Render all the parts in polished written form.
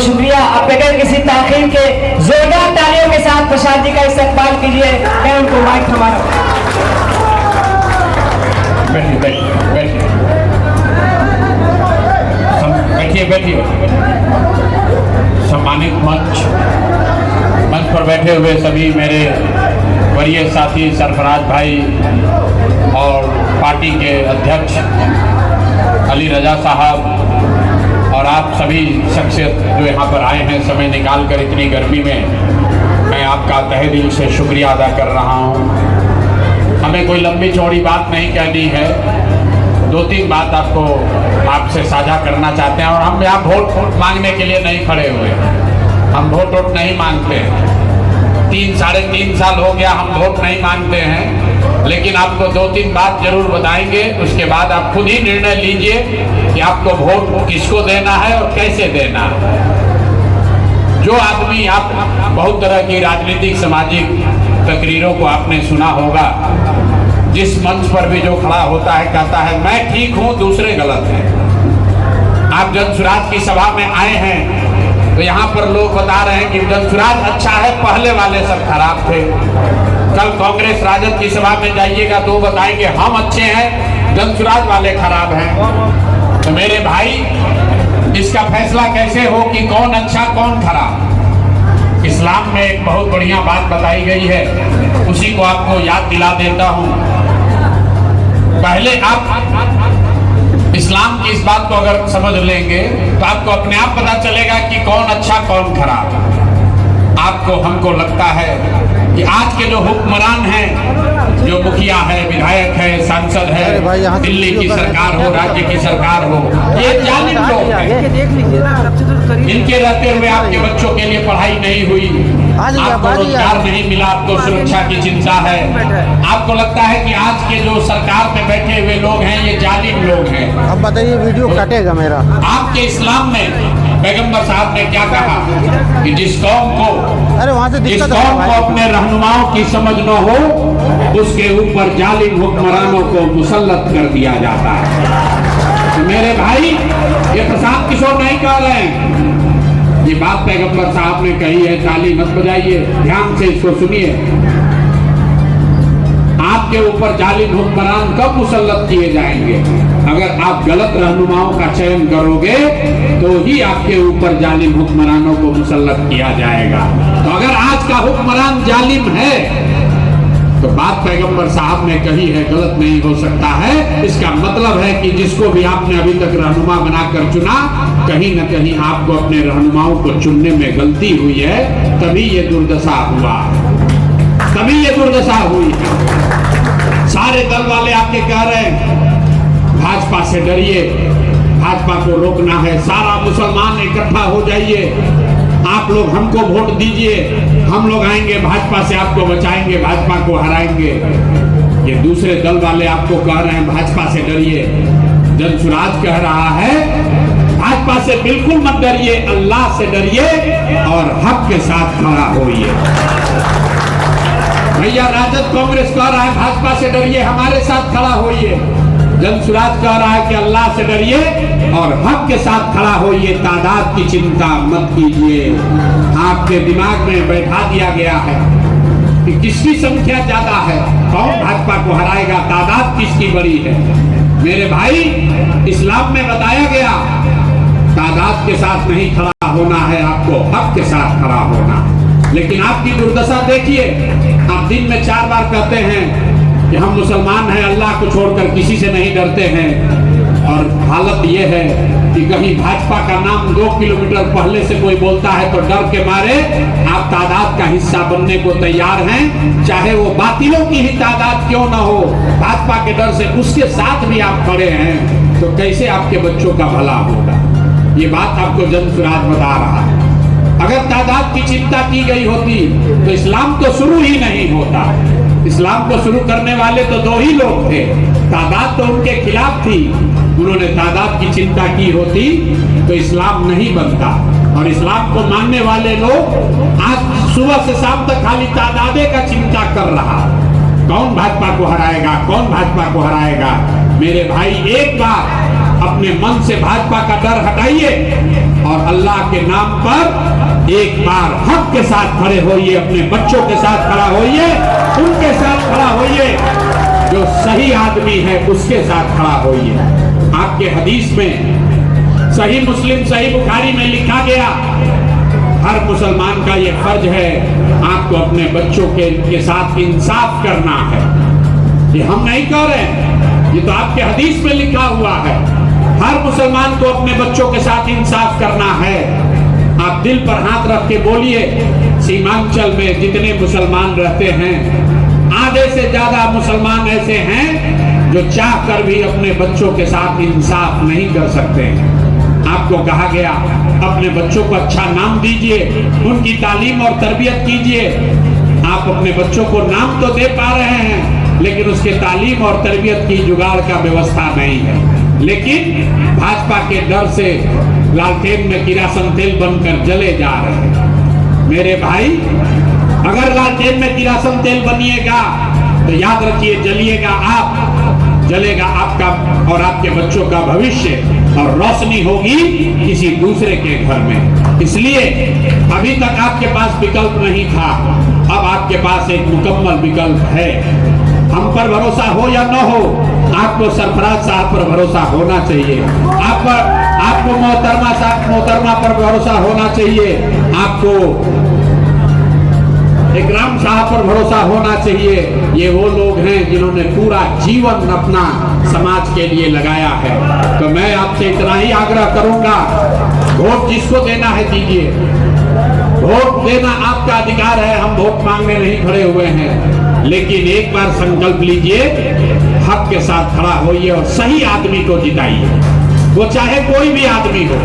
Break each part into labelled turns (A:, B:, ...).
A: शुक्रिया। अब बगैर किसी ताखीर के जोरदार तालियों के साथ प्रसाद जी का इस्तकबाल कीजिए। मैं उनको माइक थमा रहा हूं।
B: बैठिए बैठिए बैठिए बैठिए। सम्मानित मंच पर बैठे हुए सभी मेरे वरीय साथी सरफराज भाई और पार्टी के अध्यक्ष अली रजा साहब और आप सभी शख्सियत जो यहाँ पर आए हैं समय निकाल कर इतनी गर्मी में, मैं आपका तहे दिल से शुक्रिया अदा कर रहा हूँ। हमें कोई लंबी चौड़ी बात नहीं कहनी है, 2-3 बात आपसे साझा करना चाहते हैं। और हम यहाँ वोट मांगने के लिए नहीं खड़े हुए, हम वोट नहीं मांगते हैं। 3-3.5 साल हो गया हम वोट नहीं मांगते हैं, लेकिन आपको 2-3 बात जरूर बताएंगे। उसके बाद आप खुद ही निर्णय लीजिए कि आपको वोट किसको देना है और कैसे देना है। जो आदमी, आप बहुत तरह की राजनीतिक सामाजिक तकरीरों को आपने सुना होगा, जिस मंच पर भी जो खड़ा होता है कहता है मैं ठीक हूं दूसरे गलत हैं। आप जनसुराज की सभा में आए हैं तो यहाँ पर लोग बता रहे हैं कि जनसुराज अच्छा है, पहले वाले सब खराब थे। कल कांग्रेस राजद की सभा में जाइएगा तो बताएंगे हम अच्छे हैं, जनसुराज वाले खराब हैं। तो मेरे भाई, इसका फैसला कैसे हो कि कौन अच्छा कौन खराब? इस्लाम में एक बहुत बढ़िया बात बताई गई है, उसी को आपको याद दिला देता हूँ। पहले आप इस्लाम की इस बात को अगर समझ लेंगे तो आपको अपने आप पता चलेगा कि कौन अच्छा कौन खराब। आपको, हमको लगता है कि आज के जो हुक्मरान हैं, जो मुखिया है, विधायक है, सांसद है, दिल्ली की सरकार हो, राज्य की सरकार हो, ये जालिम लोग हैं। इनके रहते हुए आपके बच्चों के लिए पढ़ाई नहीं हुई, आपको रोजगार नहीं मिला, आपको सुरक्षा की चिंता है। आपको लगता है कि आज के जो सरकार पे बैठे हुए लोग हैं ये जालिम लोग हैं।
C: अब बताइए, वीडियो कटेगा मेरा।
B: आपके इस्लाम में पैगंबर साहब ने क्या कहा कि जिस कौम को अपने रहनुमाओं की समझ न हो, उसके ऊपर जालिम हुक्मरानों को मुसल्लत कर दिया जाता है। तो मेरे भाई, ये प्रशांत किशोर नहीं कह रहे हैं, ये बात पैगंबर साहब ने कही है। ताली मत बजाइए, ध्यान से इसको सुनिए। आपके ऊपर जालिम हुक्मरान कब मुसल्लत किए जाएंगे? अगर आप गलत रहनुमाओं का चयन करोगे तो ही आपके ऊपर जालिम हुक्मरानों को मुसल्लत किया जाएगा। तो अगर आज का हुक्मरान जालिम है तो बात पैगंबर साहब ने कही है गलत नहीं हो सकता है। इसका मतलब है कि जिसको भी आपने अभी तक रहनुमा बनाकर चुना, कहीं न कहीं आपको अपने रहनुमाओं को चुनने में गलती हुई है, तभी ये दुर्दशा हुआ, तभी ये दुर्दशा हुई है। सारे दल वाले आपके कह रहे हैं भाजपा से डरिए, भाजपा को रोकना है, सारा मुसलमान इकट्ठा हो जाइए, आप लोग हमको वोट दीजिए, हम लोग आएंगे भाजपा से, आपको बचाएंगे, भाजपा को हराएंगे। ये दूसरे दल वाले आपको कह रहे हैं भाजपा से डरिए। जनसुराज कह रहा है भाजपा से बिल्कुल मत डरिए, अल्लाह से डरिए और हक के साथ खड़ा होइए। भैया, राजद कांग्रेस कह रहा है भाजपा से डरिए, हमारे साथ खड़ा होइए। जनसुराज कह रहा है कि अल्लाह से डरिए और हक के साथ खड़ा होइए, तादाद की चिंता मत कीजिए। आपके दिमाग में बैठा दिया गया है कि किसकी संख्या ज्यादा है, कौन भाजपा को हराएगा, तादाद किसकी बड़ी है। मेरे भाई, इस्लाम में बताया गया तादाद के साथ नहीं खड़ा होना है, आपको हक के साथ खड़ा होना। लेकिन आपकी दुर्दशा देखिए, आप दिन में 4 बार कहते हैं कि हम मुसलमान हैं, अल्लाह को छोड़कर किसी से नहीं डरते हैं, और हालत ये है कि कहीं भाजपा का नाम 2 किलोमीटर पहले से कोई बोलता है तो डर के मारे आप तादाद का हिस्सा बनने को तैयार हैं, चाहे वो बातिलों की ही तादाद क्यों ना हो, भाजपा के डर से उसके साथ भी आप खड़े हैं। तो कैसे आपके बच्चों का भला होगा? ये बात आपको जनसुराज बता रहा है। अगर तादाद की चिंता की गई होती तो इस्लाम तो शुरू ही नहीं होता। इस्लाम को शुरू करने वाले तो 2 ही लोग थे, तादाद तो उनके खिलाफ थी। उन्होंने तादाद की चिंता की होती तो इस्लाम नहीं बनता। और इस्लाम को मानने वाले लोग आज सुबह से शाम तक खाली तादादे का चिंता कर रहा, कौन भाजपा को हराएगा, कौन भाजपा को हराएगा। मेरे भाई, एक बार अपने मन से भाजपा का डर हटाइए और अल्लाह के नाम पर एक बार हक के साथ खड़े होइए, अपने बच्चों के साथ खड़ा होइए, उनके साथ खड़ा होइए, जो सही आदमी है उसके साथ खड़ा होइए। आपके हदीस में सही मुस्लिम सही बुखारी में लिखा गया, हर मुसलमान का ये फर्ज है आपको अपने बच्चों के साथ इंसाफ करना है। ये हम नहीं कह रहे हैं, ये तो आपके हदीस में लिखा हुआ है। हर मुसलमान को अपने बच्चों के साथ इंसाफ करना है। आप दिल पर हाथ रख के बोलिए, सीमांचल में जितने मुसलमान रहते हैं, आधे से ज्यादा मुसलमान ऐसे हैं जो चाह कर भी अपने बच्चों के साथ इंसाफ नहीं कर सकते। आपको कहा गया अपने बच्चों को अच्छा नाम दीजिए, उनकी तालीम और तरबियत कीजिए। आप अपने बच्चों को नाम तो दे पा रहे हैं, लेकिन उसके तालीम और तरबियत की जुगाड़ का व्यवस्था नहीं है। लेकिन भाजपा के डर से लालटेन में किरासन तेल बनकर जले जा रहे हैं। मेरे भाई, अगर लालटेन में किरासन तेल बनिएगा तो याद रखिए, जलिएगा आप, जलेगा आपका और आपके बच्चों का भविष्य, और रोशनी होगी किसी दूसरे के घर में। इसलिए अभी तक आपके पास विकल्प नहीं था, अब आपके पास एक मुकम्मल विकल्प है। हम पर भरोसा हो या न हो, आपको सरफराज साहब पर भरोसा होना चाहिए, आपको मोहतरमा पर भरोसा होना चाहिए, आपको इकराम साहब पर भरोसा होना चाहिए। ये वो लोग हैं जिन्होंने पूरा जीवन अपना समाज के लिए लगाया है। तो मैं आपसे इतना ही आग्रह करूंगा, वोट जिसको देना है दीजिए, वोट देना आपका अधिकार है, हम वोट मांगने नहीं खड़े हुए हैं। लेकिन एक बार संकल्प लीजिए, हक के साथ खड़ा होइए और सही आदमी को जिताइए, वो चाहे कोई भी आदमी हो।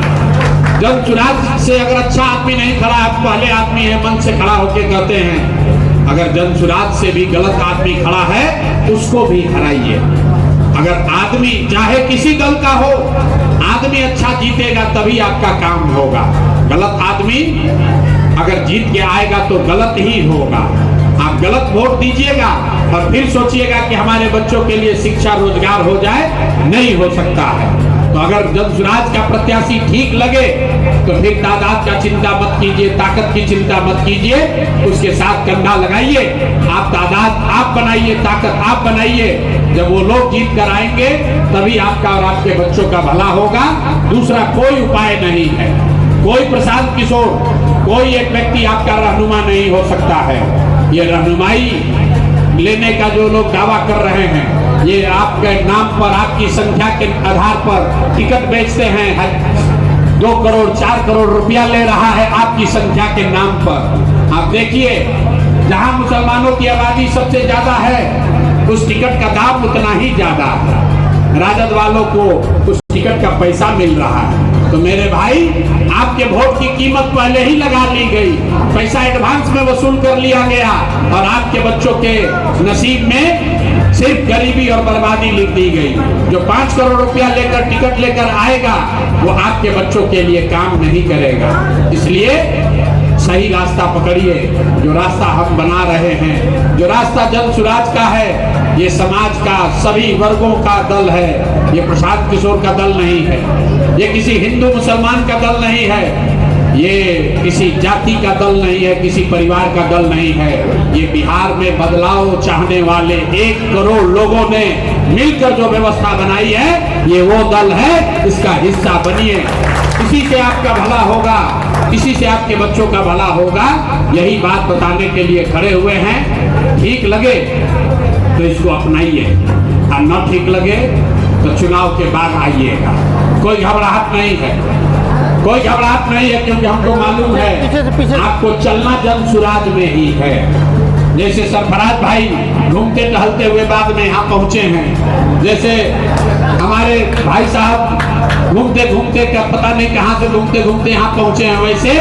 B: जनसुराज से अगर अच्छा आदमी नहीं खड़ा है, पहले आदमी है, मन से खड़ा होके कहते हैं। अगर जनसुराज से भी गलत आदमी खड़ा है, उसको भी हराइए। अगर आदमी चाहे किसी दल का हो, आदमी अच्छा जीतेगा तभी आपका काम होगा। गलत आदमी अगर जीत के आएगा तो गलत ही होगा। आप गलत वोट दीजिएगा और फिर सोचिएगा कि हमारे बच्चों के लिए शिक्षा रोजगार हो जाए, नहीं हो सकता है। तो अगर जनसुराज का प्रत्याशी ठीक लगे तो फिर तादाद का चिंता मत कीजिए, ताकत की चिंता मत कीजिए, उसके साथ कंधा लगाइए। आप तादाद आप बनाइए, ताकत आप बनाइए। जब वो लोग जीत कर आएंगे तभी आपका और आपके बच्चों का भला होगा। दूसरा कोई उपाय नहीं है। कोई प्रशांत किशोर, कोई एक व्यक्ति आपका रहनुमा नहीं हो सकता है। ये रहनुमाई लेने का जो लोग दावा कर रहे हैं, ये आपके नाम पर, आपकी संख्या के आधार पर टिकट बेचते हैं। 2 करोड़ 4 करोड़ रुपया ले रहा है आपकी संख्या के नाम पर। आप देखिए, जहां मुसलमानों की आबादी सबसे ज्यादा है, उस टिकट का दाम उतना ही ज्यादा है। राजद वालों को उस टिकट का पैसा मिल रहा है। तो मेरे भाई, आपके वोट की कीमत पहले ही लगा ली गई, पैसा एडवांस में वसूल कर लिया गया और आपके बच्चों के नसीब में सिर्फ गरीबी और बर्बादी लिख दी गई। जो 5 करोड़ रुपया लेकर टिकट लेकर आएगा, वो आपके बच्चों के लिए काम नहीं करेगा। इसलिए सही रास्ता पकड़िए, जो रास्ता हम बना रहे हैं, जो रास्ता जनसुराज का है। ये समाज का सभी वर्गों का दल है, ये प्रशांत किशोर का दल नहीं है, ये किसी हिंदू मुसलमान का दल नहीं है, ये किसी जाति का दल नहीं है, किसी परिवार का दल नहीं है। ये बिहार में बदलाव चाहने वाले 1 करोड़ लोगों ने मिलकर जो व्यवस्था बनाई है, ये वो दल है, इसका हिस्सा बनिए। इसी से आपका भला होगा, इसी से आपके बच्चों का भला होगा। यही बात बताने के लिए खड़े हुए हैं। ठीक लगे तो इसको अपनाइए, और न ठीक लगे तो चुनाव के बाद आइएगा। कोई घबराहट नहीं है, कोई घबराहट नहीं है, क्योंकि हमको मालूम है आपको चलना जनसुराज में ही है। जैसे सरफराज भाई घूमते टहलते हुए बाद में यहाँ पहुंचे हैं, जैसे हमारे भाई साहब घूमते घूमते पता नहीं कहाँ से घूमते घूमते यहाँ पहुंचे हैं, वैसे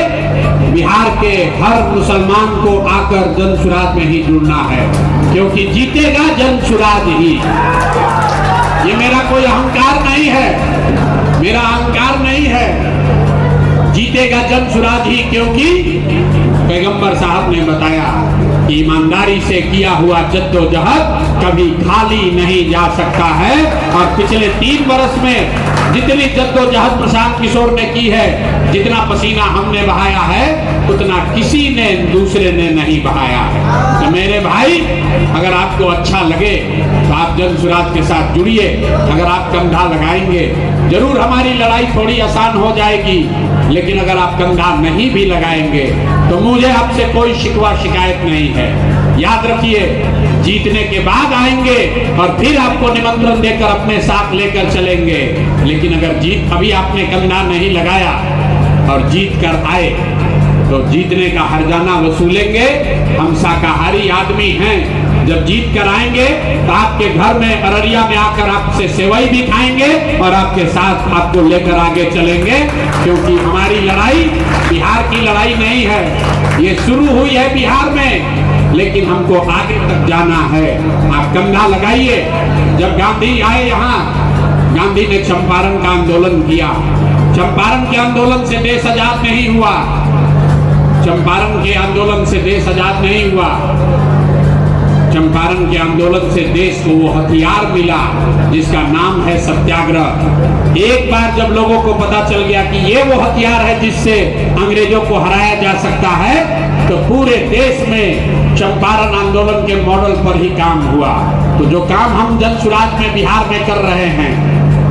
B: बिहार के हर मुसलमान को आकर जनसुराज में ही जुड़ना है, क्योंकि जीतेगा जनसुराज ही। ये मेरा कोई अहंकार नहीं है, मेरा अहंकार नहीं है, जीतेगा जनसुराज ही, क्योंकि पैगंबर साहब ने बताया कि ईमानदारी से किया हुआ जद्दोजहद कभी खाली नहीं जा सकता है। और पिछले 3 वर्ष में जितनी जद्दोजहद प्रशांत किशोर ने की है, जितना पसीना हमने बहाया है, उतना किसी ने दूसरे ने नहीं बहाया है। तो मेरे भाई, अगर आपको अच्छा लगे तो आप जन सुराज के साथ जुड़िए। अगर आप कंधा लगाएंगे, जरूर हमारी लड़ाई थोड़ी आसान हो जाएगी, लेकिन अगर आप कंधा नहीं भी लगाएंगे तो मुझे आपसे कोई शिकवा शिकायत नहीं है। याद रखिए, जीतने के बाद आएंगे और फिर आपको निमंत्रण देकर अपने साथ लेकर चलेंगे। लेकिन अगर जीत अभी आपने कंधा नहीं लगाया और जीत कर आए तो जीतने का हर्जाना वसूलेंगे। हम शाकाहारी आदमी हैं, जब जीत कर आएंगे तो आपके घर में अररिया में आकर आपसे सेवई भी खाएंगे और आपके साथ आपको लेकर आगे चलेंगे। क्योंकि हमारी लड़ाई बिहार की लड़ाई नहीं है, ये शुरू हुई है बिहार में, लेकिन हमको आगे तक जाना है। आप कंधा लगाइए। जब गांधी आए यहाँ, गांधी ने चंपारण का आंदोलन किया। चंपारण के आंदोलन से देश आजाद नहीं हुआ। चंपारण के आंदोलन से देश आजाद नहीं हुआ। चंपारण के आंदोलन से देश को वो हथियार मिला जिसका नाम है सत्याग्रह। एक बार जब लोगों को पता चल गया कि ये वो हथियार है जिससे अंग्रेजों को हराया जा सकता है, तो पूरे देश में चंपारण आंदोलन के मॉडल पर ही काम हुआ। तो जो काम हम जन सुराज में बिहार में कर रहे हैं,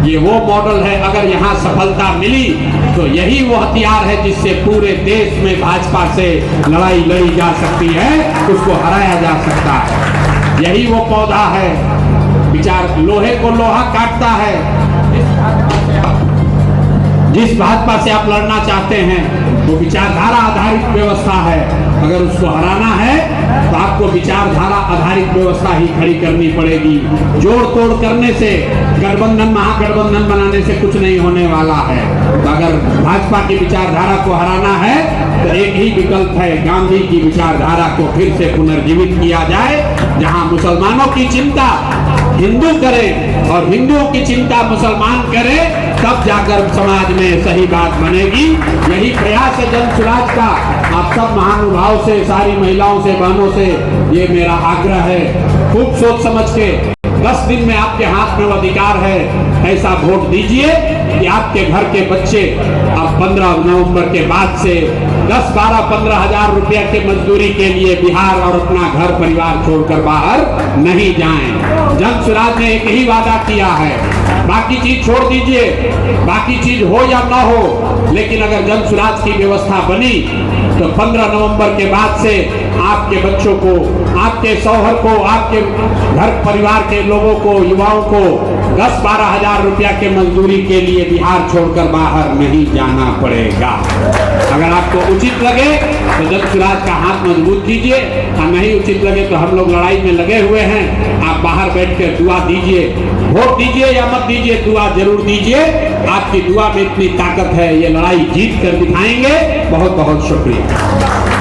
B: ये वो मॉडल है। अगर यहाँ सफलता मिली तो यही वो हथियार है जिससे पूरे देश में भाजपा से लड़ाई लड़ी जा सकती है, उसको हराया जा सकता है। यही वो पौधा है, विचार लोहे को लोहा काटता है। जिस भाजपा से आप लड़ना चाहते हैं वो विचारधारा आधारित व्यवस्था है। अगर उसको हराना है तो आपको विचारधारा आधारित व्यवस्था ही खड़ी करनी पड़ेगी। जोड़ तोड़ करने से, गठबंधन महागठबंधन बनाने से कुछ नहीं होने वाला है। तो अगर भाजपा की विचारधारा को हराना है तो एक ही विकल्प है, गांधी की विचारधारा को फिर से पुनर्जीवित किया जाए। जहां मुसलमानों की चिंता हिंदू करें और हिंदुओं की चिंता मुसलमान करें, तब जाकर समाज में सही बात बनेगी। यही प्रयास है जन सुराज का। आप सब महानुभाव से, सारी महिलाओं से, बहनों से ये मेरा आग्रह है, खूब सोच समझ के 10 दिन में आपके हाथ में वो अधिकार है, ऐसा वोट दीजिए कि आपके घर के बच्चे अब 15 नवंबर के बाद से 10, 12, 15 हजार रुपया के मजदूरी के लिए बिहार और अपना घर परिवार छोड़कर बाहर नहीं जाएं। जन सुराज ने एक ही वादा किया है, बाकी चीज छोड़ दीजिए, बाकी चीज हो या ना हो, लेकिन अगर जन सुराज की व्यवस्था बनी तो 15 नवंबर के बाद से आपके बच्चों को, आपके शौहर को, आपके घर परिवार के लोगों को, युवाओं को 10-12 हजार रुपया के मजदूरी के लिए बिहार छोड़कर बाहर नहीं जाना पड़ेगा। अगर आपको उचित लगे तो जन सुराज का हाथ मजबूत कीजिए, और नहीं उचित लगे तो हम लोग लड़ाई में लगे हुए हैं। आप बाहर बैठ कर दुआ दीजिए, वोट दीजिए या मत दीजिए, दुआ जरूर दीजिए। आपकी दुआ में इतनी ताकत है, ये लड़ाई जीत कर दिखाएंगे। बहुत बहुत शुक्रिया।